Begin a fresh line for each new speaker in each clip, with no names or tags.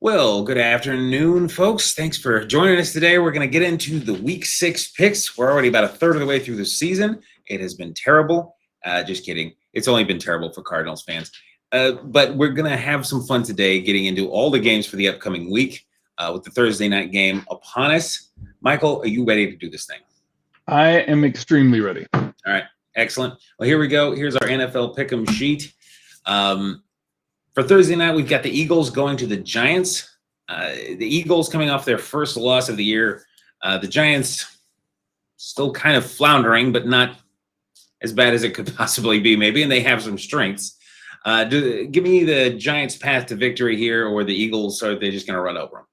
Well, good afternoon, folks. Thanks for joining us today. We're going to get into the Week 6 picks. We're already about a third of the way through the season. It has been terrible. Just kidding. It's only been terrible for Cardinals fans. But we're going to have some fun today getting into all the games for the upcoming week with the Thursday night game upon us. Michael, are you ready to do this thing?
I am extremely ready.
All right. Excellent. Well, here we go. Here's our NFL Pick'em sheet. For Thursday night, we've got the Eagles going to the Giants. The Eagles coming off their first loss of the year. The Giants still kind of floundering, but not as bad as it could possibly be, maybe, and they have some strengths. Give me the Giants' path to victory here, or the Eagles, or are they just going to run over them?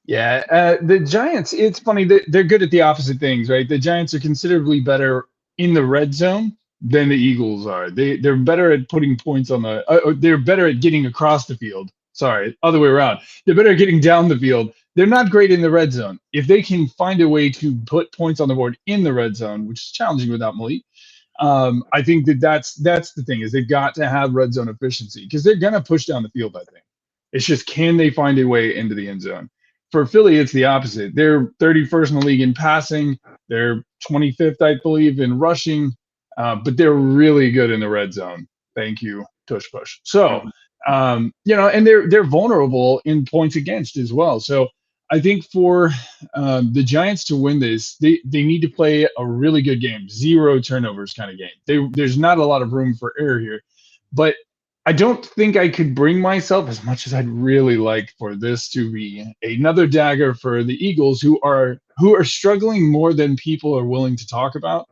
Yeah, the Giants, it's funny, they're good at the opposite things, right? The Giants are considerably better in the red zone than the Eagles are. They're better at putting points on they're better at getting across the field. Sorry, other way around. They're better at getting down the field. They're not great in the red zone. If they can find a way to put points on the board in the red zone, which is challenging without Malik, I think that's the thing, is they've got to have red zone efficiency because they're going to push down the field, I think. It's just, can they find a way into the end zone? For Philly, it's the opposite. They're 31st in the league in passing. They're 25th, I believe, in rushing. But they're really good in the red zone. Thank you, tush push. So, and they're vulnerable in points against as well. So I think for the Giants to win this, they need to play a really good game, 0 turnovers kind of game. There's not a lot of room for error here. But I don't think I could bring myself, as much as I'd really like for this to be another dagger for the Eagles, who are struggling more than people are willing to talk about.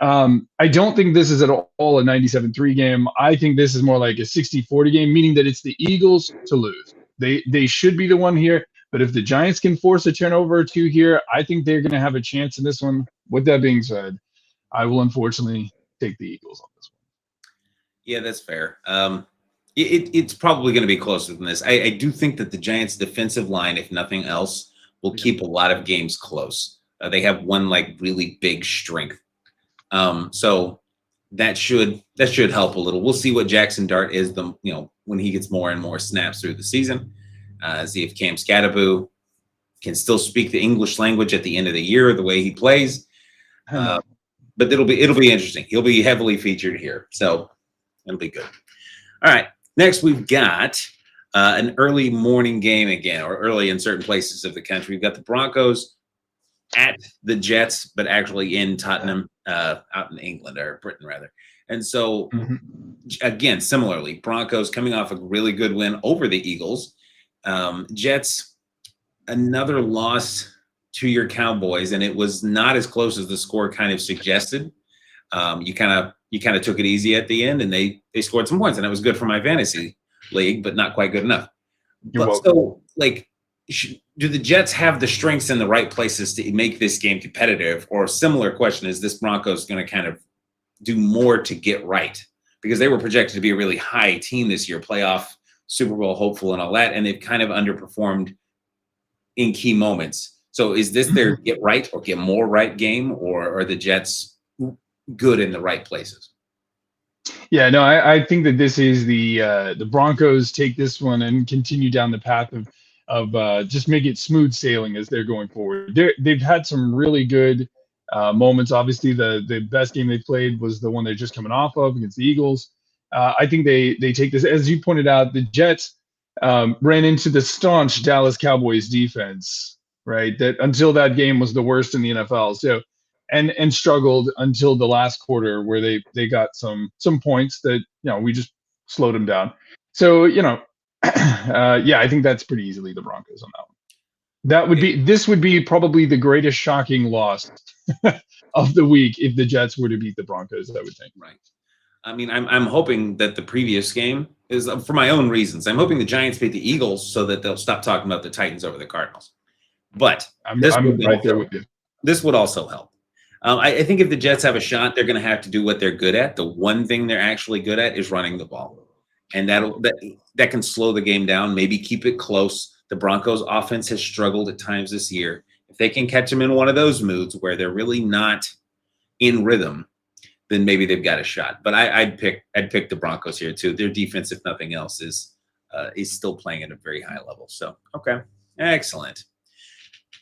I don't think this is at all a 97-3 game. I think this is more like a 60-40 game, meaning that it's the Eagles to lose. They should be the one here, but if the Giants can force a turnover or two here, I think they're going to have a chance in this one. With that being said, I will unfortunately take the Eagles on this one.
Yeah, that's fair. It's probably going to be closer than this. I do think that the Giants' defensive line, if nothing else, will keep a lot of games close. They have one really big strength. So that should help a little. We'll see what Jackson Dart is when he gets more and more snaps through the season. See if Cam Scatteraboo can still speak the English language at the end of the year, the way he plays. But it'll be interesting. He'll be heavily featured here, so it'll be good. All right, next we've got an early morning game again, or early in certain places of the country. We've got the Broncos at the Jets, but actually in Tottenham, out in England, or Britain rather. And so, again, similarly, Broncos coming off a really good win over the Eagles. Jets, another loss to your Cowboys, and it was not as close as the score kind of suggested. You kind of took it easy at the end, and they scored some points, and it was good for my fantasy league, but not quite good enough. Do the Jets have the strengths in the right places to make this game competitive? Or a similar question, is this Broncos going to kind of do more to get right? Because they were projected to be a really high team this year, playoff, Super Bowl hopeful and all that, and they've kind of underperformed in key moments. So is this their get right or get more right game, or are the Jets good in the right places?
Yeah, no, I think that this is the Broncos take this one and continue down the path of just make it smooth sailing as they're going forward. They've had some really good moments. Obviously, the best game they played was the one they're just coming off of against the Eagles. I think they take this, as you pointed out, the Jets ran into the staunch Dallas Cowboys defense, right? That until that game was the worst in the NFL. So, and struggled until the last quarter, where they got some points that we just slowed them down. So I think that's pretty easily the Broncos on that one. This would be probably the greatest shocking loss of the week if the Jets were to beat the Broncos, I would think.
Right. I mean, I'm hoping that the previous game is, for my own reasons, I'm hoping the Giants beat the Eagles so that they'll stop talking about the Titans over the Cardinals. But this would also help. I think if the Jets have a shot, they're going to have to do what they're good at. The one thing they're actually good at is running the ball. And that can slow the game down, maybe keep it close. The Broncos offense has struggled at times this year. If they can catch them in one of those moods where they're really not in rhythm, then maybe they've got a shot. But I'd pick the Broncos here too. Their defense, if nothing else, is is still playing at a very high level. So, okay, excellent.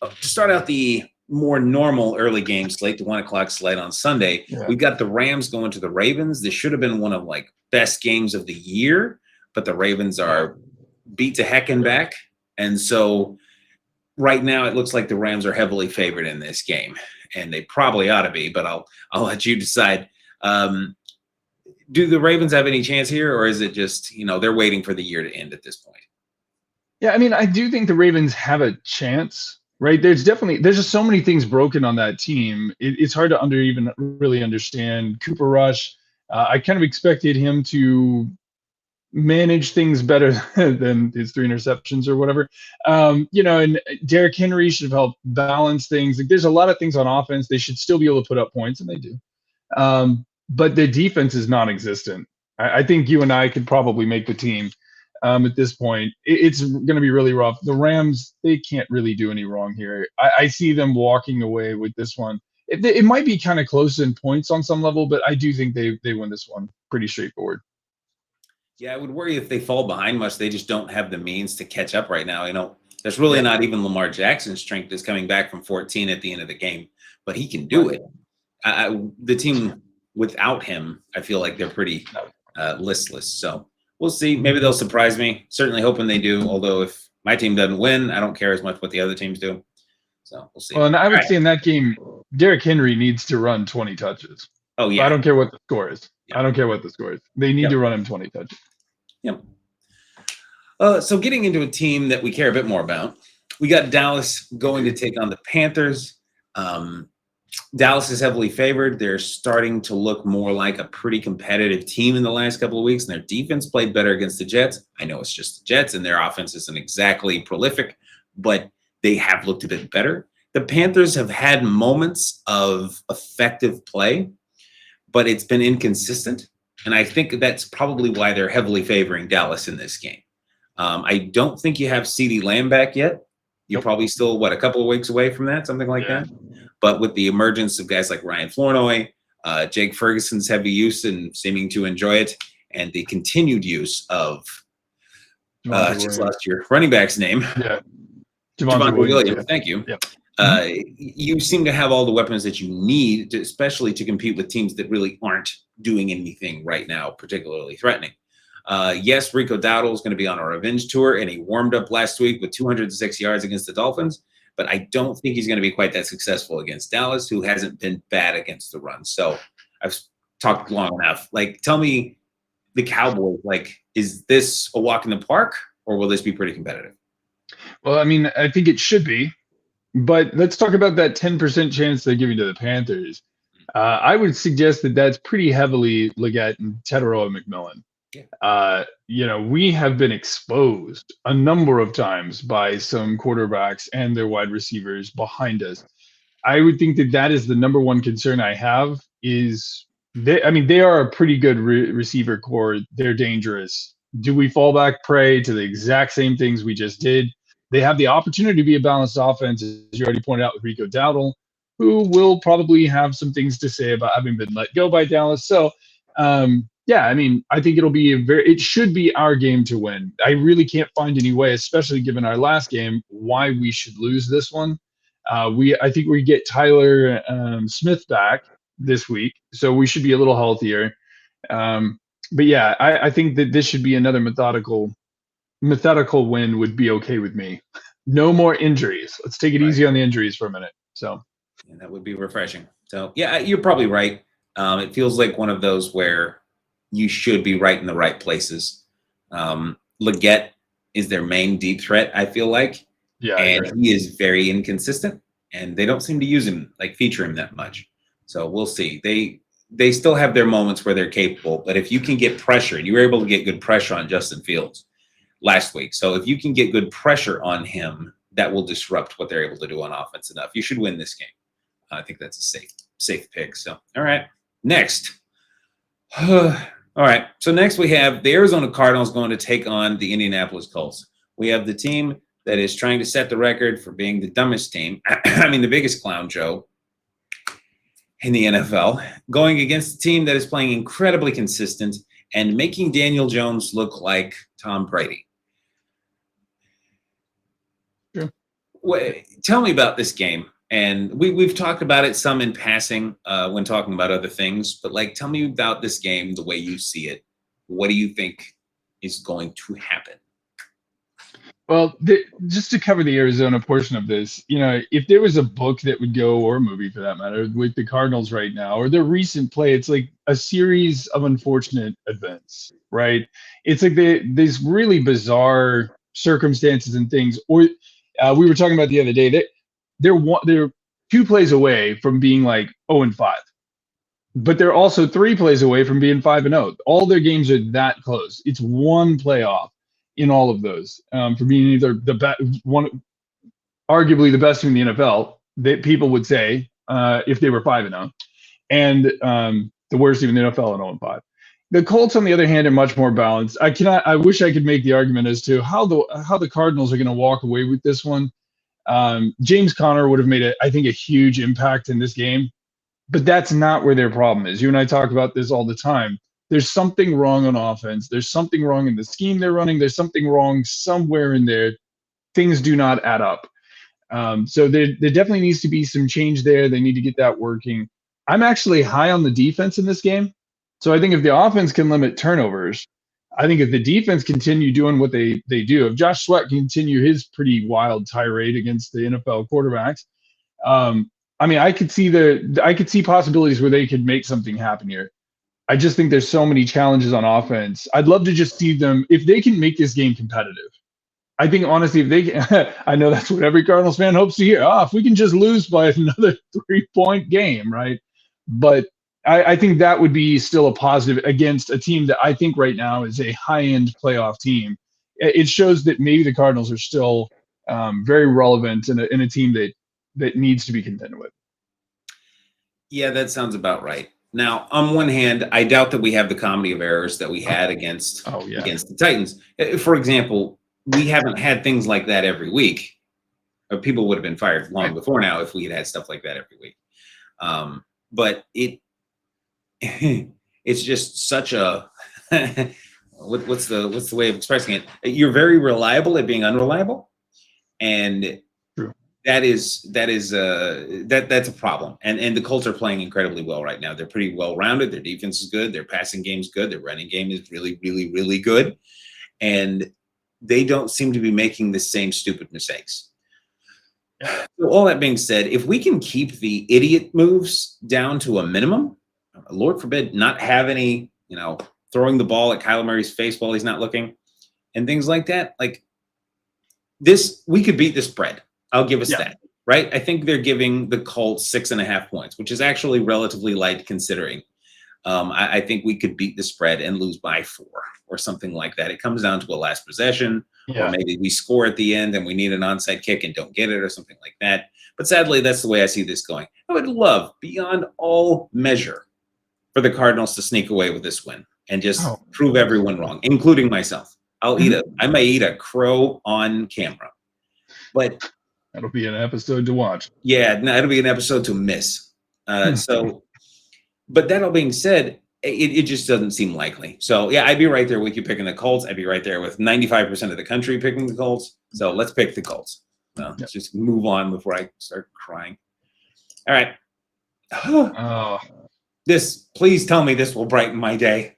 To start out the more normal early game slate, the 1 o'clock slate on Sunday,
Yeah.
we've got the Rams going to the Ravens. This should have been one of like best games of the year, but the Ravens are beat to heck and back. And so right now it looks like the Rams are heavily favored in this game, and they probably ought to be, but I'll let you decide. Do the Ravens have any chance here, or is it just, they're waiting for the year to end at this point?
Yeah, I mean, I do think the Ravens have a chance, right? There's just so many things broken on that team. It's hard to even really understand. Cooper Rush, I kind of expected him to manage things better than his 3 interceptions or whatever. And Derrick Henry should have helped balance things. Like, there's a lot of things on offense. They should still be able to put up points, and they do. But the defense is non-existent. I think you and I could probably make the team at this point. It's going to be really rough. The Rams, they can't really do any wrong here. I see them walking away with this one. It might be kind of close in points on some level, but I do think they win this one pretty straightforward.
Yeah, I would worry if they fall behind much. They just don't have the means to catch up right now. There's really not even Lamar Jackson's strength is coming back from 14 at the end of the game, but he can do it. The team without him, I feel like they're pretty listless. So we'll see. Maybe they'll surprise me. Certainly hoping they do. Although if my team doesn't win, I don't care as much what the other teams do. So we'll see.
Well, and I would say in that game, Derrick Henry needs to run 20 touches.
Oh, yeah.
I don't care what the score is.
Yep.
I don't care what the score is. They need to run him 20 touches.
Yep. So getting into a team that we care a bit more about, we got Dallas going to take on the Panthers. Dallas is heavily favored. They're starting to look more like a pretty competitive team in the last couple of weeks, and their defense played better against the Jets. I know it's just the Jets, and their offense isn't exactly prolific, but they have looked a bit better. The Panthers have had moments of effective play, but it's been inconsistent. And I think that's probably why they're heavily favoring Dallas in this game. I don't think you have CeeDee Lamb back yet. You're probably still, a couple of weeks away from that, something like that. But with the emergence of guys like Ryan Flournoy, Jake Ferguson's heavy use and seeming to enjoy it, and the continued use of just lost your running back's name.
Yeah.
Javonte Williams. Thank you.
Yep.
You seem to have all the weapons that you need, especially to compete with teams that really aren't doing anything right now, particularly threatening. Yes, Rico Dowdle is going to be on a revenge tour, and he warmed up last week with 206 yards against the Dolphins, but I don't think he's going to be quite that successful against Dallas, who hasn't been bad against the run. So I've talked long enough. Tell me, the Cowboys, is this a walk in the park, or will this be pretty competitive?
Well, I mean, I think it should be. But let's talk about that 10% chance they're giving to the Panthers. I would suggest that that's pretty heavily Leggett and Tedero McMillan. We have been exposed a number of times by some quarterbacks and their wide receivers behind us. I would think that is the number one concern I have is they are a pretty good receiver core. They're dangerous. Do we fall back prey to the exact same things we just did? They have the opportunity to be a balanced offense, as you already pointed out with Rico Dowdle, who will probably have some things to say about having been let go by Dallas. So, I think it should be our game to win. I really can't find any way, especially given our last game, why we should lose this one. I think we get Tyler Smith back this week, so we should be a little healthier. I think that this should be another methodical win would be okay with me. No more injuries. Let's take it easy on the injuries for a minute. So,
and that would be refreshing. So, you're probably right. It feels like one of those where you should be right in the right places. Leggett is their main deep threat, I feel like. Yeah, and he is very inconsistent, and they don't seem to use him, feature him that much. So we'll see. They still have their moments where they're capable, but if you can get pressure, and you were able to get good pressure on Justin Fields last week. So if you can get good pressure on him, that will disrupt what they're able to do on offense enough. You should win this game. I think that's a safe pick. So, all right. Next. All right. So next we have the Arizona Cardinals going to take on the Indianapolis Colts. We have the team that is trying to set the record for being the dumbest team. The biggest clown show in the NFL, going against a team that is playing incredibly consistent and making Daniel Jones look like Tom Brady. Tell me about this game. And we've talked about it some in passing when talking about other things, but like, tell me about this game the way you see it. What do you think is going to happen?
Well, just to cover the Arizona portion of this, if there was a book that would go, or a movie for that matter, with the Cardinals right now, or their recent play, it's like a series of unfortunate events, right? It's like these really bizarre circumstances and things. Or we were talking about the other day that they're 2 plays away from being like 0-5, but they're also 3 plays away from being 5-0. All their games are that close. It's one playoff in all of those for being either the best one, arguably the best team in the NFL that people would say if they were 5-0, and the worst team in the NFL at 0-5. The Colts, on the other hand, are much more balanced. I wish I could make the argument as to how the Cardinals are going to walk away with this one. James Conner would have made I think a huge impact in this game, but that's not where their problem is. You and I talk about this all the time. There's something wrong on offense. There's something wrong in the scheme they're running. There's something wrong somewhere in there. Things do not add up. So there definitely needs to be some change there. They need to get that working. I'm actually high on the defense in this game. So I think if the offense can limit turnovers, I think if the defense continue doing what they do, if Josh Sweat can continue his pretty wild tirade against the NFL quarterbacks, I mean, I could see possibilities where they could make something happen here. I just think there's so many challenges on offense. I'd love to just see them if they can make this game competitive. I think honestly, if they can, I know that's what every Cardinals fan hopes to hear. If we can just lose by another 3-point game, right? But I think that would be still a positive against a team that I think right now is a high-end playoff team. It shows that maybe the Cardinals are still very relevant in a team that needs to be contended with.
Yeah, that sounds about right. Now, on one hand, I doubt that we have the comedy of errors that we had against the Titans. For example, we haven't had things like that every week. People would have been fired long before now if we had stuff like that every week. But it's just such a what's the way of expressing it? You're very reliable at being unreliable, and that's a problem. And the Colts are playing incredibly well right now. They're pretty well rounded. Their defense is good. Their passing game is good. Their running game is really, really, really good. And they don't seem to be making the same stupid mistakes. So all that being said, if we can keep the idiot moves down to a minimum, Lord forbid, not have any, throwing the ball at Kyler Murray's face while he's not looking and things like that, like this, we could beat the spread. I'll give us that, right? I think they're giving the Colts 6.5 points, which is actually relatively light considering. I think we could beat the spread and lose by 4 or something like that. It comes down to a last possession, or maybe we score at the end and we need an onside kick and don't get it or something like that. But sadly, that's the way I see this going. I would love, beyond all measure, for the Cardinals to sneak away with this win and just prove everyone wrong, including myself. I may eat a crow on camera, but
that'll be an episode to watch.
Yeah, no, it'll be an episode to miss. But that all being said, it just doesn't seem likely. So yeah, I'd be right there with you picking the Colts. I'd be right there with 95% of the country picking the Colts. So let's pick the Colts. Let's just move on before I start crying. All right. Please tell me this will brighten my day.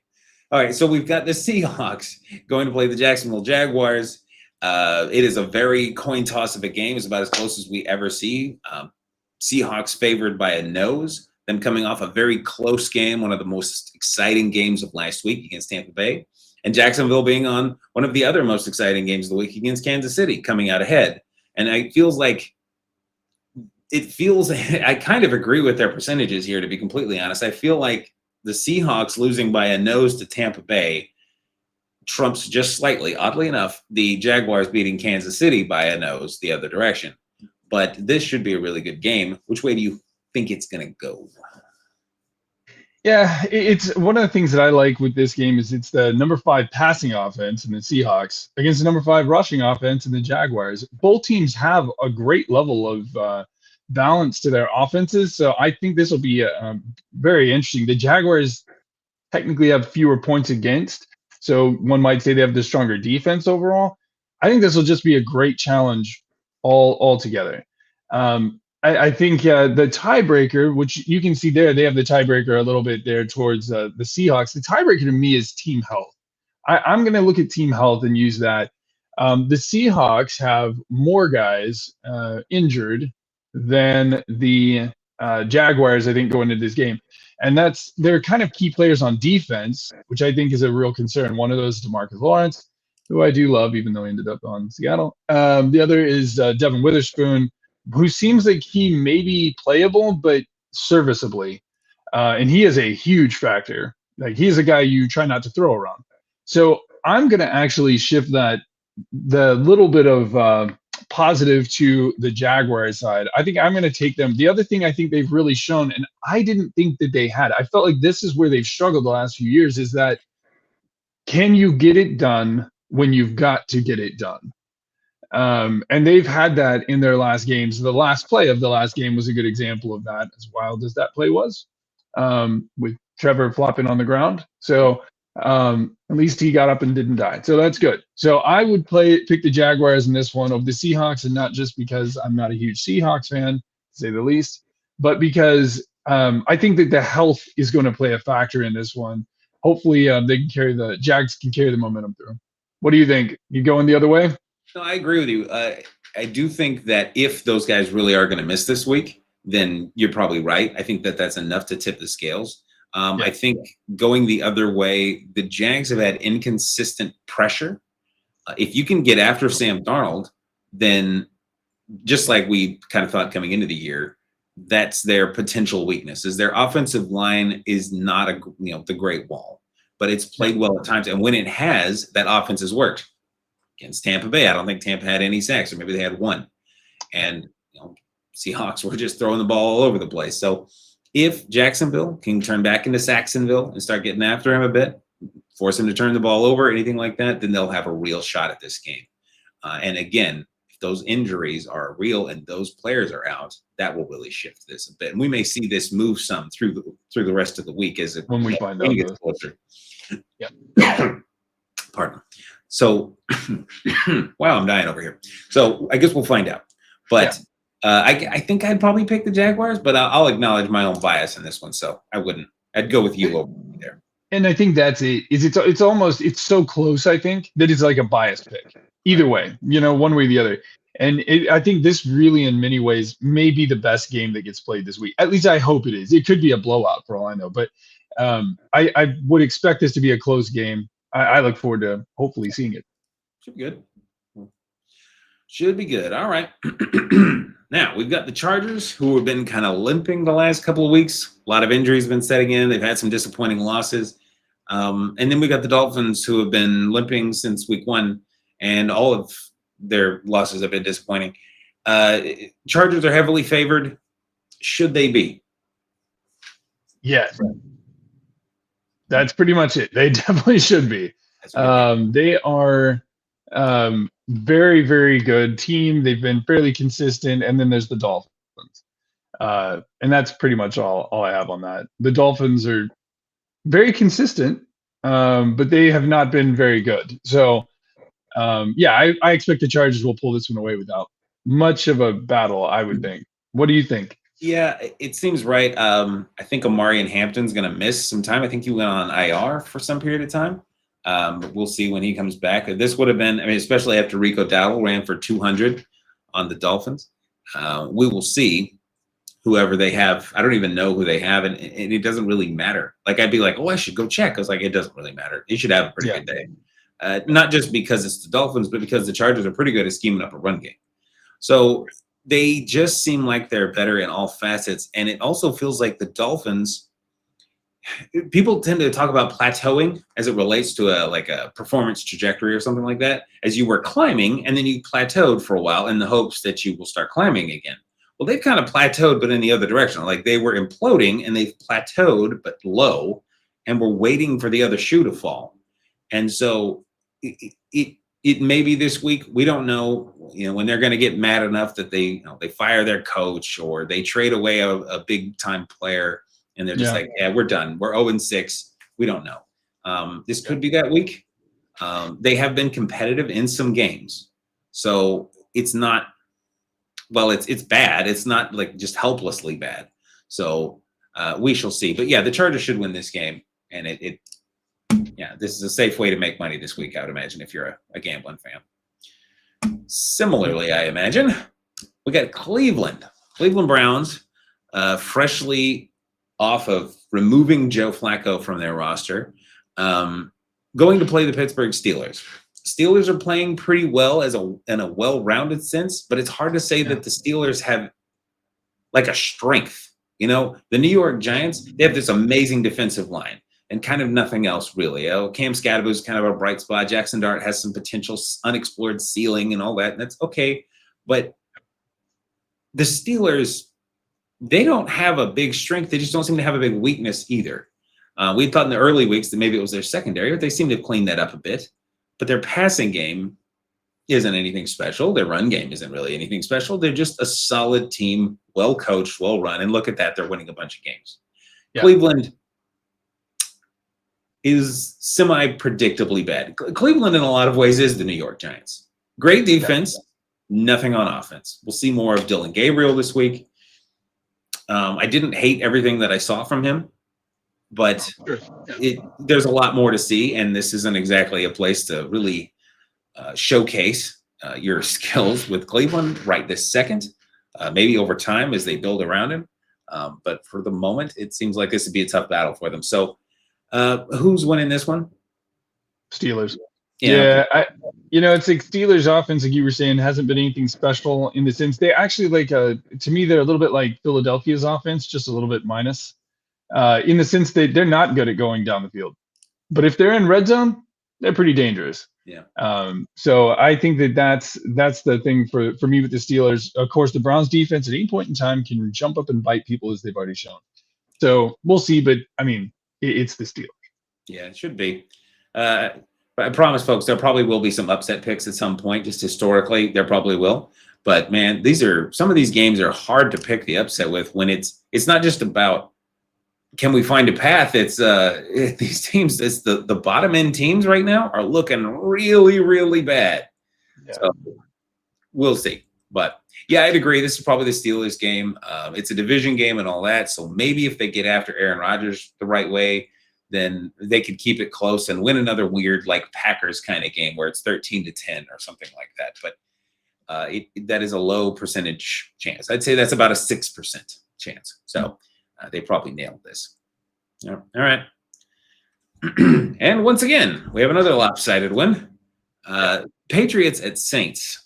All right, so we've got the Seahawks going to play the Jacksonville Jaguars. It is a very coin toss of a game. It's about as close as we ever see. Seahawks favored by a nose. Them coming off a very close game, one of the most exciting games of last week against Tampa Bay. And Jacksonville being on one of the other most exciting games of the week against Kansas City, coming out ahead. And I kind of agree with their percentages here, to be completely honest. I feel like the Seahawks losing by a nose to Tampa Bay trumps just slightly, oddly enough, the Jaguars beating Kansas City by a nose the other direction. But this should be a really good game. Which way do you think it's going to go?
Yeah, it's one of the things that I like with this game is it's the number 5 passing offense in the Seahawks against the number 5 rushing offense in the Jaguars. Both teams have a great level of balance to their offenses, so I think this will be very interesting. The Jaguars technically have fewer points against, so one might say they have the stronger defense overall. I think this will just be a great challenge all together. I think the tiebreaker, which you can see there, they have the tiebreaker a little bit there towards the Seahawks. The tiebreaker to me is team health. I'm going to look at team health and use that. The Seahawks have more guys injured than the Jaguars, I think, going into this game. And they're kind of key players on defense, which I think is a real concern. One of those is DeMarcus Lawrence, who I do love, even though he ended up on Seattle. The other is Devin Witherspoon, who seems like he may be playable, but serviceably. And he is a huge factor. Like, he's a guy you try not to throw around. So I'm going to actually shift the little bit of positive to the Jaguars side. I think I'm going to take them. The other thing I think they've really shown, and I didn't think that they had, I felt like this is where they've struggled the last few years, is that can you get it done when you've got to get it done? And they've had that in their last games. The last play of the last game was a good example of that, as wild as that play was, with Trevor flopping on the ground. So at least he got up and didn't die. So that's good. So I would pick the Jaguars in this one over the Seahawks, and not just because I'm not a huge Seahawks fan, to say the least, but because I think that the health is going to play a factor in this one. Hopefully the Jags can carry the momentum through. What do you think? You going the other way?
No, I agree with you. I do think that if those guys really are going to miss this week, then you're probably right. I think that that's enough to tip the scales. I think going the other way, the Jags have had inconsistent pressure. If you can get after Sam Darnold, then just like we kind of thought coming into the year, that's their potential weakness. Is their offensive line is not the Great Wall, but it's played well at times. And when it has, that offense has worked. Against Tampa Bay, I don't think Tampa had any sacks, or maybe they had one. And Seahawks were just throwing the ball all over the place. So if Jacksonville can turn back into Saxonville and start getting after him a bit, force him to turn the ball over, anything like that, then they'll have a real shot at this game. And again, if those injuries are real and those players are out, that will really shift this a bit. And we may see this move some through the rest of the week as it
when we find out
gets closer. Yeah. Pardon. So, wow, I'm dying over here. So I guess we'll find out. But I think I'd probably pick the Jaguars, but I'll acknowledge my own bias in this one. So I wouldn't. I'd go with you over there.
And I think that's it. It's so close, I think, that it's like a biased pick. Either way, one way or the other. And I think this really, in many ways, may be the best game that gets played this week. At least I hope it is. It could be a blowout for all I know. But I would expect this to be a close game. I look forward to hopefully seeing it.
Should be good. Should be good. All right. Now, we've got the Chargers, who have been kind of limping the last couple of weeks. A lot of injuries have been setting in. They've had some disappointing losses. And then we got the Dolphins, who have been limping since week 1, and all of their losses have been disappointing. Chargers are heavily favored. Should they be?
Yes. That's pretty much it. They definitely should be. They are very, very good team. They've been fairly consistent. And then there's the Dolphins. And that's pretty much all I have on that. The Dolphins are very consistent, but they have not been very good. So, I expect the Chargers will pull this one away without much of a battle, I would think. What do you think?
Yeah, it seems right. I think Omarion Hampton's going to miss some time. I think he went on IR for some period of time. But we'll see when he comes back. This would have been, especially after Rico Dowdle ran for 200 on the Dolphins. We will see whoever they have. I don't even know who they have, and it doesn't really matter. Like, I'd be like, I should go check. I was like, it doesn't really matter. He should have a pretty good day. Not just because it's the Dolphins, but because the Chargers are pretty good at scheming up a run game. So they just seem like they're better in all facets. And it also feels like the Dolphins, people tend to talk about plateauing as it relates to a performance trajectory or something like that, as you were climbing and then you plateaued for a while in the hopes that you will start climbing again. Well, they've kind of plateaued, but in the other direction. Like, they were imploding and they've plateaued, but low, and we're waiting for the other shoe to fall. And so it may be this week. We don't know, when they're going to get mad enough that they fire their coach or they trade away a big time player and they're just like, we're done. We're 0-6. We don't know. This could be that week. They have been competitive in some games. So it's not well, it's bad. It's not like just helplessly bad. So we shall see. But yeah, the Chargers should win this game, and yeah, this is a safe way to make money this week, I would imagine, if you're a gambling fan. Similarly, I imagine we got Cleveland Browns, freshly off of removing Joe Flacco from their roster, going to play the Pittsburgh Steelers. Steelers are playing pretty well in a well-rounded sense, but it's hard to say that the Steelers have like a strength. You know, the New York Giants, they have this amazing defensive line and kind of nothing else really. Cam Skadaboo is kind of a bright spot. Jackson Dart has some potential unexplored ceiling and all that, and that's okay. But the Steelers, they don't have a big strength. They just don't seem to have a big weakness either. We thought in the early weeks that maybe it was their secondary, but they seem to have cleaned that up a bit. But their passing game isn't anything special. Their run game isn't really anything special. They're just a solid team, well coached, well run. And look at that. They're winning a bunch of games. Yeah. Cleveland is semi-predictably bad. Cleveland, in a lot of ways, is the New York Giants. Great defense, nothing on offense. We'll see more of Dylan Gabriel this week. I didn't hate everything that I saw from him, but there's a lot more to see, and this isn't exactly a place to really showcase your skills with Cleveland right this second. Maybe over time as they build around him. But for the moment, it seems like this would be a tough battle for them. So who's winning this one?
Steelers. Yeah, it's like Steelers offense, like you were saying, hasn't been anything special in the sense they actually to me, they're a little bit like Philadelphia's offense, just a little bit minus in the sense that they're not good at going down the field. But if they're in red zone, they're pretty dangerous.
Yeah.
So I think that's the thing for me with the Steelers. Of course, the Browns defense at any point in time can jump up and bite people as they've already shown. So we'll see, but I mean, it's the Steelers.
Yeah, it should be. But I promise, folks, there probably will be some upset picks at some point. Just historically, there probably will. But man, some of these games are hard to pick the upset with when it's not just about can we find a path. It's these teams. It's the bottom end teams right now are looking really, really bad. Yeah. So we'll see. But yeah, I'd agree. This is probably the Steelers game. It's a division game and all that. So maybe if they get after Aaron Rodgers the right way, then they could keep it close and win another weird like Packers kind of game where it's 13-10 or something like that. But that is a low percentage chance. I'd say that's about a 6% chance. So they probably nailed this. Yeah. All right. And once again, we have another lopsided win. Patriots at Saints.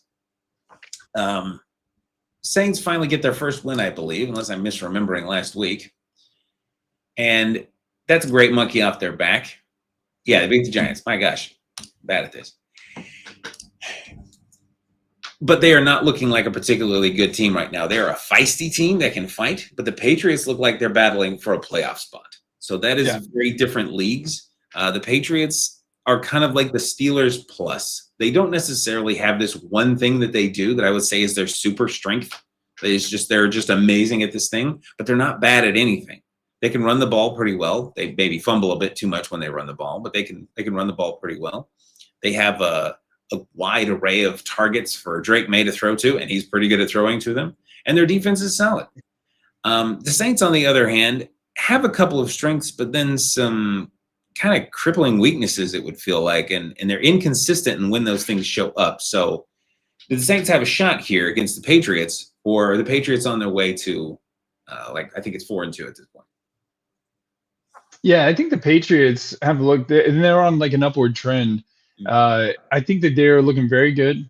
Saints finally get their first win, I believe, unless I'm misremembering last week. And that's a great monkey off their back. Yeah, they beat the Giants. My gosh, bad at this. But they are not looking like a particularly good team right now. They're a feisty team that can fight, but the Patriots look like they're battling for a playoff spot. So that is very different leagues. The Patriots are kind of like the Steelers plus. They don't necessarily have this one thing that they do that I would say is their super strength. They're just amazing at this thing, but they're not bad at anything. They can run the ball pretty well. They maybe fumble a bit too much when they run the ball, but they can run the ball pretty well. They have a wide array of targets for Drake May to throw to, and he's pretty good at throwing to them. And their defense is solid. The Saints, on the other hand, have a couple of strengths, but then some kind of crippling weaknesses, it would feel like, and they're inconsistent in when those things show up. So the Saints have a shot here against the Patriots, or the Patriots on their way to, I think it's 4-2 at this point.
Yeah, I think the Patriots have looked, and they're on like an upward trend. I think that they're looking very good.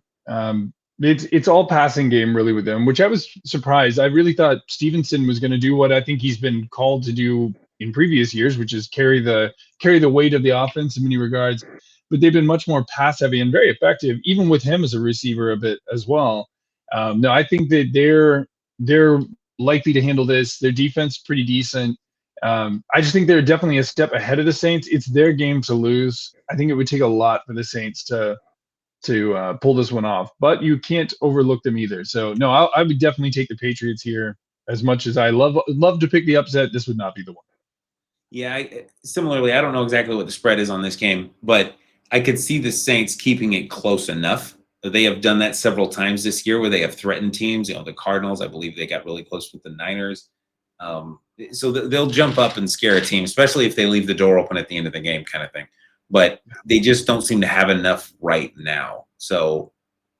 It's all passing game really with them, which I was surprised. I really thought Stevenson was going to do what I think he's been called to do in previous years, which is carry the weight of the offense in many regards. But they've been much more pass heavy and very effective, even with him as a receiver a bit as well. No, I think that they're likely to handle this. Their defense pretty decent. I just think they're definitely a step ahead of the Saints. It's their game to lose. I think it would take a lot for the Saints to pull this one off, but you can't overlook them either. So no, I would definitely take the Patriots here. As much as I love to pick the upset, this would not be the one.
Yeah, similarly, I don't know exactly what the spread is on this game, but I could see the Saints keeping it close enough They have done that several times this year where they have threatened teams. The Cardinals, I believe they got really close with the Niners. So they'll jump up and scare a team, especially if they leave the door open at the end of the game, kind of thing. But they just don't seem to have enough right now. So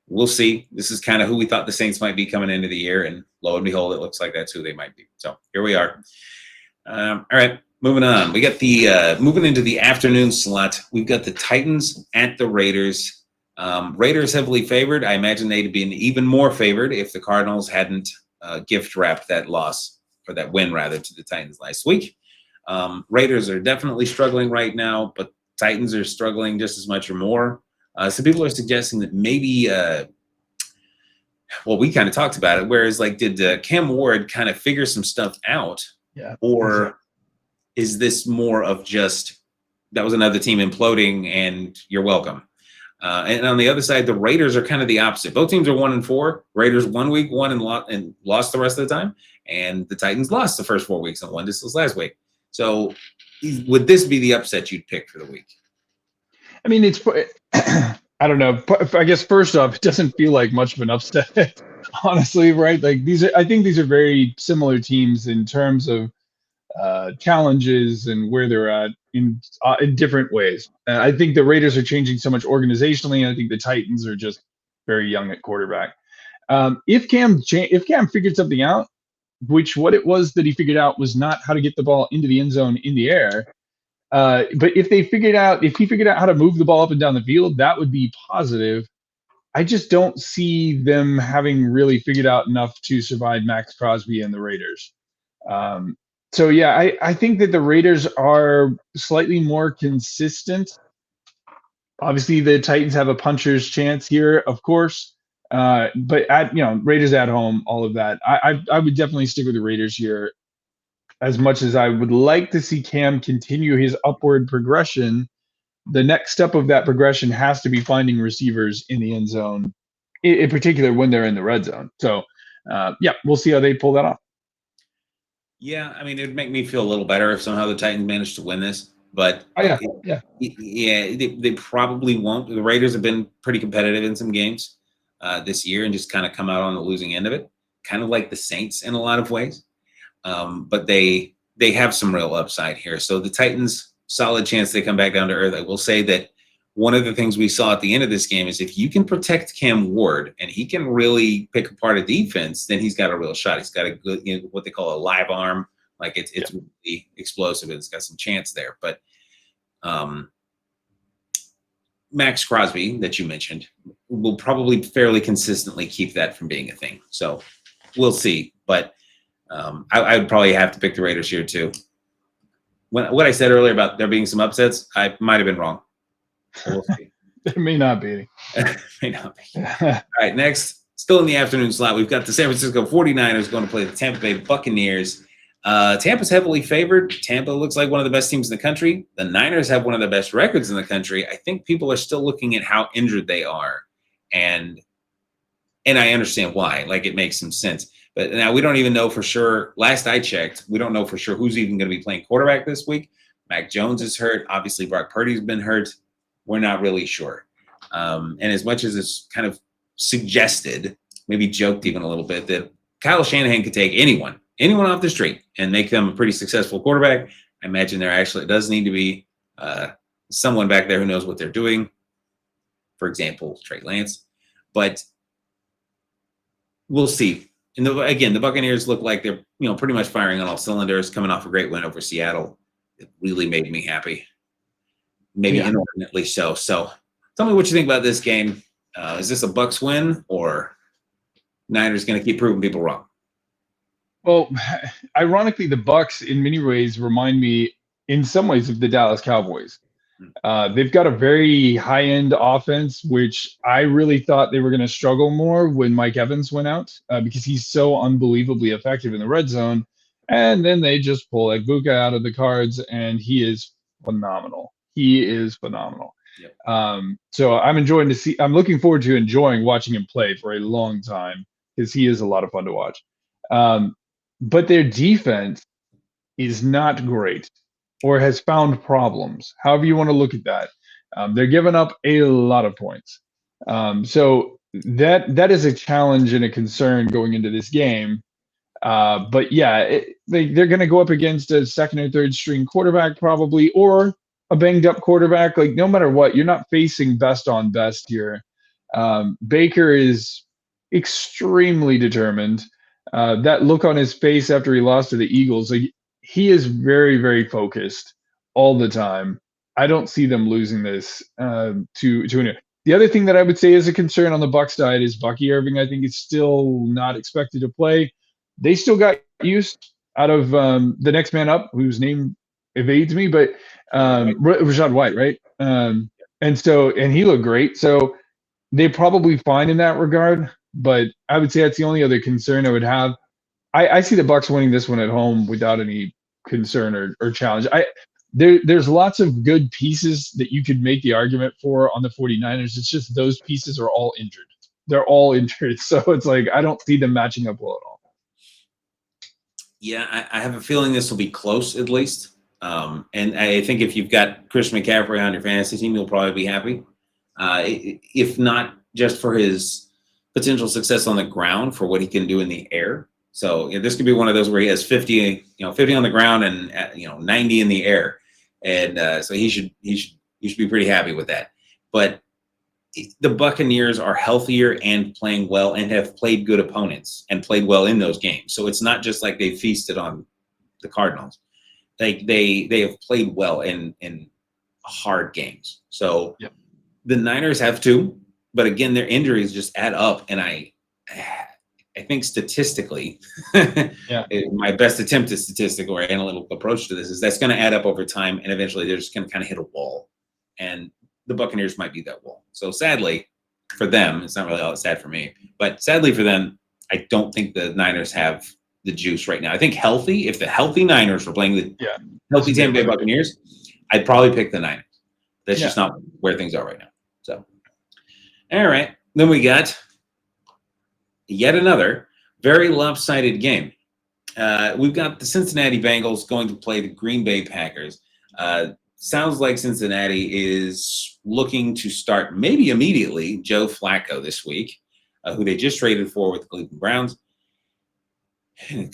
we'll see. This is kind of who we thought the Saints might be coming into the year, and lo and behold, it looks like that's who they might be. So here we are. All right, moving on. We got the moving into the afternoon slot. We've got the Titans at the Raiders. Raiders heavily favored. I imagine they'd been even more favored if the Cardinals hadn't gift wrapped that loss, or that win rather, to the Titans last week. Raiders are definitely struggling right now, but Titans are struggling just as much or more. Some people are suggesting that maybe, well, we kind of talked about it, whereas did Cam Ward kind of figure some stuff out?
Yeah.
Or is this more of just that was another team imploding and you're welcome? And on the other side, the Raiders are kind of the opposite. Both teams are 1-4. Raiders 1 week won and lost the rest of the time, and the Titans lost the first 4 weeks and won this last week. So, would this be the upset you'd pick for the week?
I mean, it's I don't know. I guess first off, it doesn't feel like much of an upset, honestly, right? I think these are very similar teams in terms of challenges and where they're at in different ways. I think the Raiders are changing so much organizationally, and I think the Titans are just very young at quarterback. If Cam figured something out, what it was that he figured out was not how to get the ball into the end zone in the air. But if he figured out how to move the ball up and down the field, that would be positive. I just don't see them having really figured out enough to survive Max Crosby and the Raiders. So yeah, I think that the Raiders are slightly more consistent. Obviously, the Titans have a puncher's chance here, of course. But Raiders at home, all of that. I would definitely stick with the Raiders here. As much as I would like to see Cam continue his upward progression, the next step of that progression has to be finding receivers in the end zone, in particular when they're in the red zone. So, yeah, we'll see how they pull that off.
Yeah, I mean, it'd make me feel a little better if somehow the Titans managed to win this. But
yeah,
they probably won't. The Raiders have been pretty competitive in some games this year and just kind of come out on the losing end of it, kind of like the Saints in a lot of ways. But they have some real upside here. So the Titans, solid chance they come back down to earth. I will say that one of the things we saw at the end of this game is if you can protect Cam Ward and he can really pick apart a defense, then he's got a real shot. He's got a good, what they call a live arm. It's really explosive and it's got some chance there. But Max Crosby, that you mentioned, will probably fairly consistently keep that from being a thing. So we'll see. But I would probably have to pick the Raiders here too. What I said earlier about there being some upsets, I might have been wrong. We'll see.
It may not be.
May not be. All right, next, still in the afternoon slot, we've got the San Francisco 49ers going to play the Tampa Bay Buccaneers. Tampa's heavily favored. Tampa looks like one of the best teams in the country. The Niners have one of the best records in the country. I think people are still looking at how injured they are. And I understand why. It makes some sense. But now we don't even know for sure. Last I checked, we don't know for sure who's even going to be playing quarterback this week. Mac Jones is hurt. Obviously, Brock Purdy's been hurt. We're not really sure. And as much as it's kind of suggested, maybe joked even a little bit, that Kyle Shanahan could take anyone off the street and make them a pretty successful quarterback, I imagine there actually does need to be someone back there who knows what they're doing. For example, Trey Lance. But we'll see. And again, the Buccaneers look like they're pretty much firing on all cylinders, coming off a great win over Seattle. It really made me happy, maybe inordinately so. So, tell me what you think about this game. Is this a Bucs win, or Niners going to keep proving people wrong?
Well, ironically, the Bucs in many ways remind me, in some ways, of the Dallas Cowboys. They've got a very high-end offense, which I really thought they were going to struggle more when Mike Evans went out because he's so unbelievably effective in the red zone. And then they just pull Egbuka out of the cards, and he is phenomenal. He is phenomenal. Yep. So I'm looking forward to enjoying watching him play for a long time because he is a lot of fun to watch. But their defense is not great, or has found problems. However you want to look at that. They're giving up a lot of points. So that is a challenge and a concern going into this game. But yeah, they're going to go up against a second or third string quarterback probably, or a banged up quarterback. Like no matter what, you're not facing best on best here. Baker is extremely determined. That look on his face after he lost to the Eagles, like he is very, very focused all the time. I don't see them losing this to an. The other thing that I would say is a concern on the Buck side is Bucky Irving. I think is still not expected to play. They still got used out of the next man up, whose name evades me, but Rashad White, right? And he looked great. So they're probably fine in that regard. But I would say that's the only other concern I would have. I see the Bucks winning this one at home without any concern or challenge. There's lots of good pieces that you could make the argument for on the 49ers. It's just those pieces are all injured. They're all injured. So it's like I don't see them matching up well at all.
Yeah, I have a feeling this will be close at least. And I think if you've got Chris McCaffrey on your fantasy team, you'll probably be happy. If not just for his potential success on the ground, for what he can do in the air. So this could be one of those where he has 50 on the ground and 90 in the air, and so he should be pretty happy with that. But the Buccaneers are healthier and playing well and have played good opponents and played well in those games. So it's not just like they feasted on the Cardinals. Like they have played well in hard games. So the Niners have too, but again, their injuries just add up. And I think statistically, my best attempt at statistical or analytical approach to this is that's going to add up over time, and eventually they're just going to kind of hit a wall. And the Buccaneers might be that wall. So sadly for them, it's not really all that sad for me, but sadly for them, I don't think the Niners have the juice right now. I think if the healthy Niners were playing the healthy Tampa Bay Buccaneers, I'd probably pick the Niners. That's just not where things are right now. So, all right. Then we got yet another very lopsided game. We've got the Cincinnati Bengals going to play the Green Bay Packers. Sounds like Cincinnati is looking to start maybe immediately Joe Flacco this week, who they just traded for with the Cleveland Browns.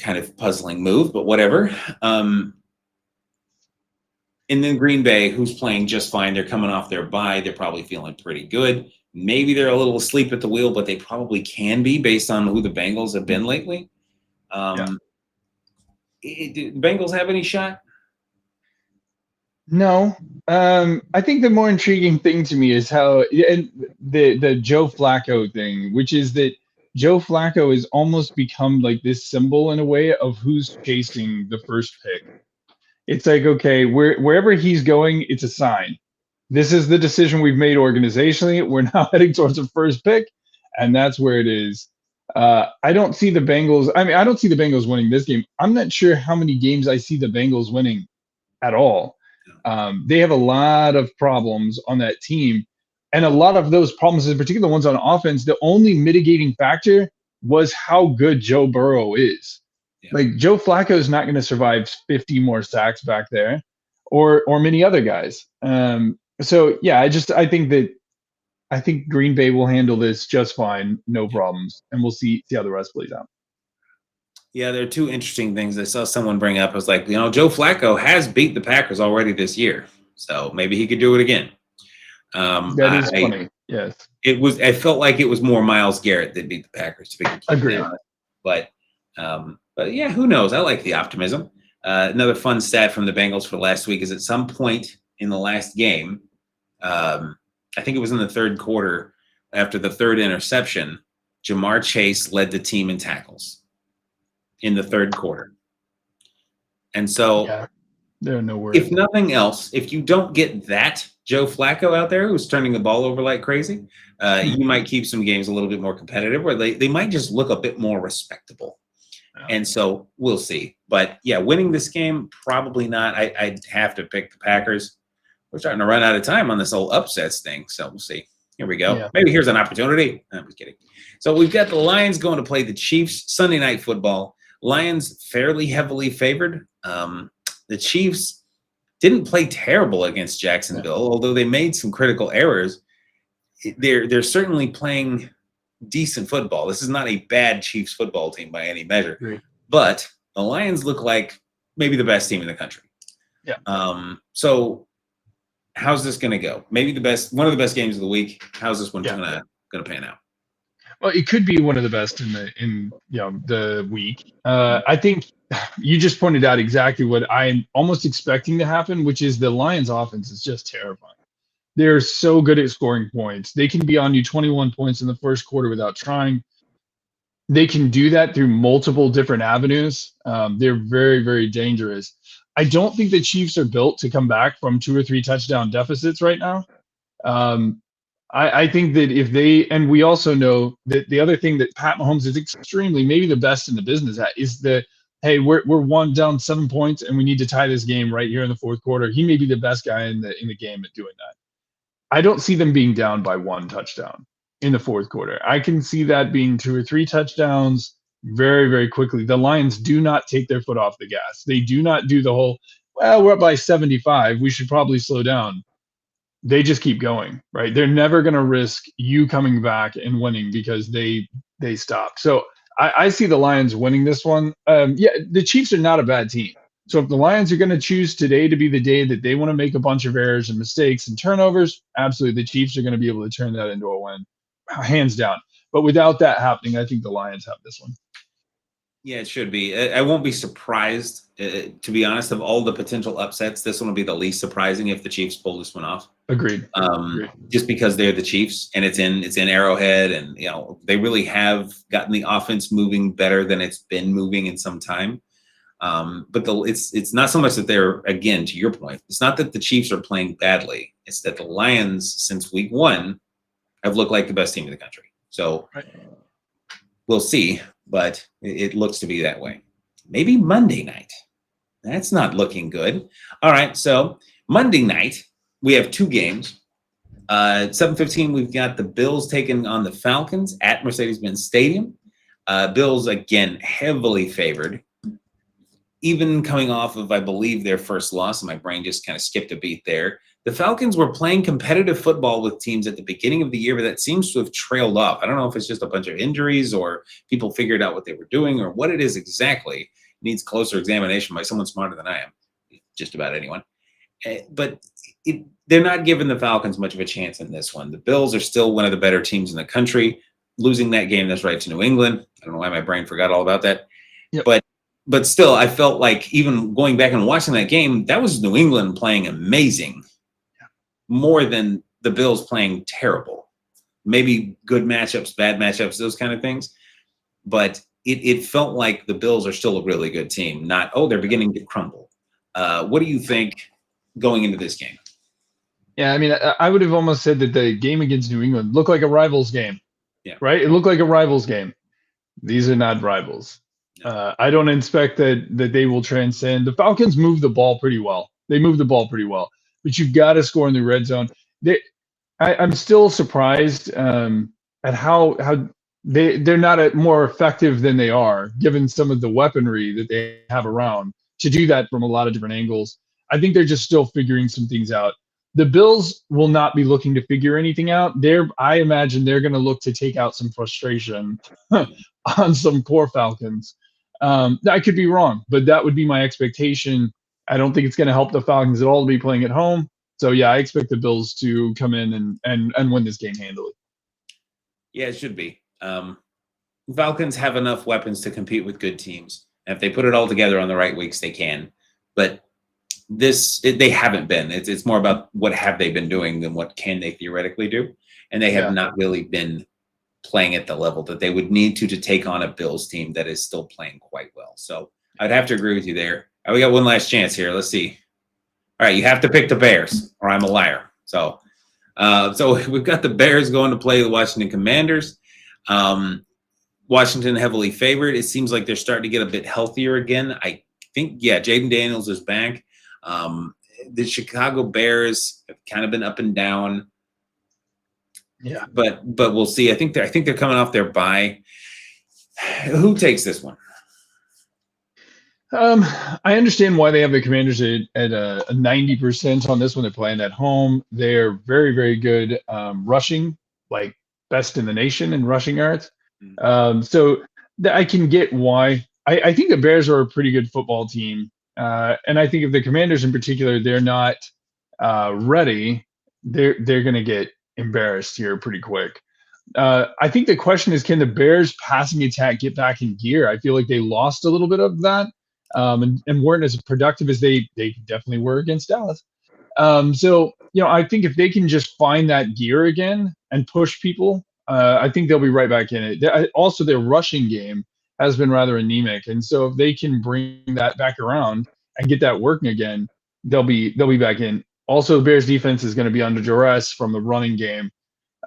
Kind of puzzling move, but whatever. And then Green Bay, who's playing just fine. They're coming off their bye. They're probably feeling pretty good. Maybe they're a little asleep at the wheel, but they probably can be based on who the Bengals have been lately. Do the Bengals have any shot?
No. I think the more intriguing thing to me is how the Joe Flacco thing, which is that Joe Flacco has almost become like this symbol in a way of who's chasing the first pick. It's like, okay, wherever he's going, it's a sign. This is the decision we've made organizationally. We're now heading towards the first pick, and that's where it is. I don't see the Bengals. I don't see the Bengals winning this game. I'm not sure how many games I see the Bengals winning at all. They have a lot of problems on that team. And a lot of those problems, in particular the ones on offense, the only mitigating factor was how good Joe Burrow is. Yeah. Like Joe Flacco is not going to survive 50 more sacks back there, or many other guys. So yeah, I think Green Bay will handle this just fine, no problems, and we'll see how the rest plays out.
Yeah, there are two interesting things I saw someone bring up. I was like, Joe Flacco has beat the Packers already this year, so maybe he could do it again.
That is funny. Yes,
I felt like it was more Myles Garrett that beat the Packers, to be completely honest. But yeah, who knows? I like the optimism. Another fun stat from the Bengals for last week is at some point in the last game, I think it was in the third quarter, after the third interception, Jamar Chase led the team in tackles in the third quarter. And so
there are no words.
If nothing else, if you don't get that Joe Flacco out there who's turning the ball over like crazy, you might keep some games a little bit more competitive, or they might just look a bit more respectable. And so we'll see. But yeah, winning this game, probably not. I'd have to pick the Packers. We're starting to run out of time on this whole upsets thing. So we'll see. Here we go. Yeah. Maybe here's an opportunity. I'm just kidding. So we've got the Lions going to play the Chiefs Sunday Night Football. Lions fairly heavily favored. The Chiefs didn't play terrible against Jacksonville, although they made some critical errors. they're certainly playing decent football. This is not a bad Chiefs football team by any measure,
Great.
but the Lions look like maybe the best team in the country.
Yeah.
So how's this going to go? Maybe one of the best games of the week. How's this one going to pan out?
Well, it could be one of the best in the week. I think you just pointed out exactly what I'm almost expecting to happen, which is the Lions' offense is just terrifying. They're so good at scoring points. They can be on you 21 points in the first quarter without trying. They can do that through multiple different avenues. They're very, very dangerous. I don't think the Chiefs are built to come back from 2 or 3 touchdown deficits right now. I think that if they, and we also know that the other thing that Pat Mahomes is extremely, maybe the best in the business at, is that, hey, we're one down 7 points and we need to tie this game right here in the fourth quarter. He may be the best guy in the game at doing that. I don't see them being down by 1 touchdown in the fourth quarter. I can see that being 2 or 3 touchdowns very, very quickly. The Lions do not take their foot off the gas. They do not do the whole, well, we're up by 75. We should probably slow down. They just keep going, right? They're never going to risk you coming back and winning because they stop. So I see the Lions winning this one. The Chiefs are not a bad team. So if the Lions are going to choose today to be the day that they want to make a bunch of errors and mistakes and turnovers, absolutely, the Chiefs are going to be able to turn that into a win, hands down. But without that happening, I think the Lions have this one.
Yeah, it should be. I won't be surprised, to be honest, of all the potential upsets. This one will be the least surprising if the Chiefs pull this one off.
Agreed.
Just because they're the Chiefs and it's in Arrowhead, and they really have gotten the offense moving better than it's been moving in some time. But it's not so much that they're, again, to your point, it's not that the Chiefs are playing badly. It's that the Lions, since week 1, have looked like the best team in the country. So we'll see. But it looks to be that way. Maybe Monday night. That's not looking good. All right, so Monday night, we have 2 games. 7:15, we've got the Bills taking on the Falcons at Mercedes-Benz Stadium. Bills, again, heavily favored. Even coming off of, I believe, their first loss, and my brain just kind of skipped a beat there. The Falcons were playing competitive football with teams at the beginning of the year, but that seems to have trailed off. I don't know if it's just a bunch of injuries or people figured out what they were doing or what it is exactly. It needs closer examination by someone smarter than I am, just about anyone. But they're not giving the Falcons much of a chance in this one. The Bills are still one of the better teams in the country. Losing that game, that's right, to New England. I don't know why my brain forgot all about that.
Yep.
But still, I felt like even going back and watching that game, that was New England playing amazing. More than the Bills playing terrible. Maybe good matchups, bad matchups, those kind of things. But it felt like the Bills are still a really good team, not, they're beginning to crumble. What do you think going into this game?
Yeah, I mean, I would have almost said that the game against New England looked like a rivals game.
Yeah.
Right? It looked like a rivals game. These are not rivals. No. I don't expect that they will transcend. The Falcons move the ball pretty well. They move the ball pretty well. But you've got to score in the red zone. I'm still surprised at how they're not more effective than they are, given some of the weaponry that they have around to do that from a lot of different angles. I think they're just still figuring some things out. The Bills will not be looking to figure anything out. I imagine they're going to look to take out some frustration on some poor Falcons. I could be wrong, but that would be my expectation. I don't think it's going to help the Falcons at all to be playing at home. So, yeah, I expect the Bills to come in and win this game handily.
Yeah, it should be. Falcons have enough weapons to compete with good teams. And if they put it all together on the right weeks, they can. But they haven't been. It's more about what have they been doing than what can they theoretically do. And they have not really been playing at the level that they would need to take on a Bills team that is still playing quite well. So I'd have to agree with you there. We got one last chance here. Let's see. All right, you have to pick the Bears, or I'm a liar. So we've got the Bears going to play the Washington Commanders. Washington heavily favored. It seems like they're starting to get a bit healthier again. I think, Jaden Daniels is back. The Chicago Bears have kind of been up and down.
Yeah,
but we'll see. I think they're coming off their bye. Who takes this one?
I understand why they have the Commanders at a 90% on this one. They're playing at home. They're very, very good rushing. like best in the nation in rushing yards.
Mm.
So I can get why. I think the Bears are a pretty good football team. And I think if the Commanders in particular, they're not ready, they're going to get embarrassed here pretty quick. I think the question is, can the Bears passing attack get back in gear? I feel like they lost a little bit of that, and weren't as productive as they definitely were against Dallas. So I think if they can just find that gear again and push people, I think they'll be right back in it. Also, their rushing game has been rather anemic, and so if they can bring that back around and get that working again, they'll be back in. Also, the Bears defense is going to be under duress from the running game.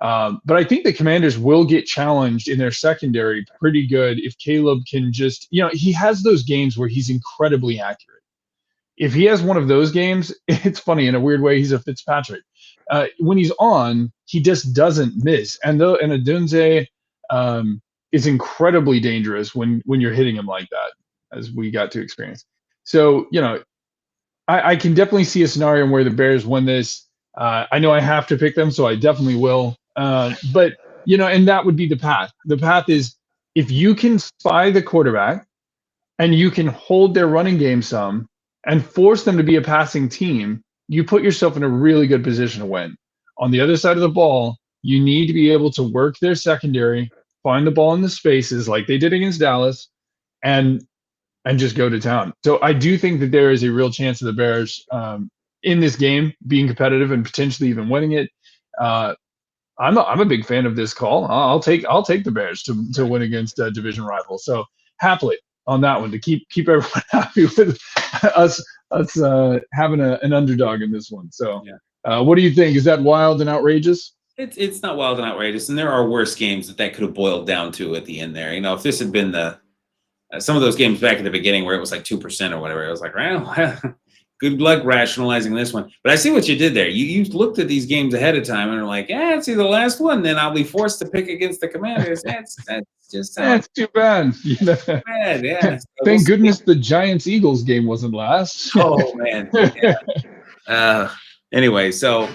But I think the Commanders will get challenged in their secondary pretty good if Caleb can just, he has those games where he's incredibly accurate. If he has one of those games, it's funny in a weird way. He's a Fitzpatrick. When he's on, he just doesn't miss. And Adunze is incredibly dangerous when you're hitting him like that, as we got to experience. So I can definitely see a scenario where the Bears win this. I know I have to pick them, so I definitely will. But and that would be the path. The path is if you can spy the quarterback and you can hold their running game some and force them to be a passing team, you put yourself in a really good position to win. On the other side of the ball, you need to be able to work their secondary, find the ball in the spaces like they did against Dallas, and just go to town. So I do think that there is a real chance of the Bears in this game being competitive and potentially even winning it. I'm a big fan of this call. I'll take the Bears to win against a division rival. So happily on that one to keep everyone happy with us having an underdog in this one. So what do you think? Is that wild and outrageous?
It's not wild and outrageous, and there are worse games that could have boiled down to at the end there. If this had been some of those games back at the beginning where it was like 2% or whatever, it was like, well, good luck rationalizing this one. But I see what you did there. You looked at these games ahead of time and are like, it's either the last one, then I'll be forced to pick against the Commanders. That's just
that's too bad.
Too bad, yeah. So
Thank goodness the Giants-Eagles game wasn't last.
Oh man. Yeah. Anyway, so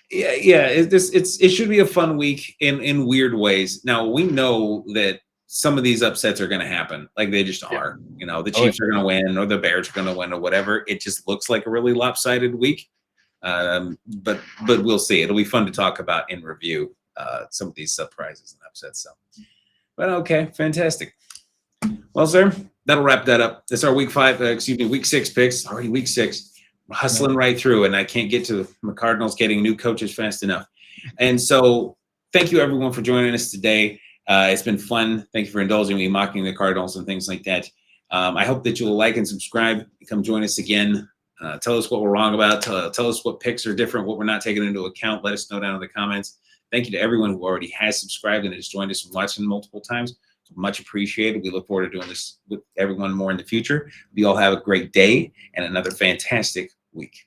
it should be a fun week in weird ways. Now we know that some of these upsets are going to happen, like they just are. The Chiefs are going to win, or the Bears are going to win, or whatever. It just looks like a really lopsided week, but we'll see. It'll be fun to talk about in review some of these surprises and upsets. So, but okay, fantastic. Well, sir, that'll wrap that up. That's our week 6 picks. Already week 6. We're hustling right through, and I can't get to the Cardinals getting new coaches fast enough. And so, thank you everyone for joining us today. It's been fun. Thank you for indulging me, mocking the Cardinals and things like that. I hope that you'll like and subscribe. Come join us again. Tell us what we're wrong about. Tell us what picks are different, what we're not taking into account. Let us know down in the comments. Thank you to everyone who already has subscribed and has joined us and watching multiple times. Much appreciated. We look forward to doing this with everyone more in the future. You all have a great day and another fantastic week.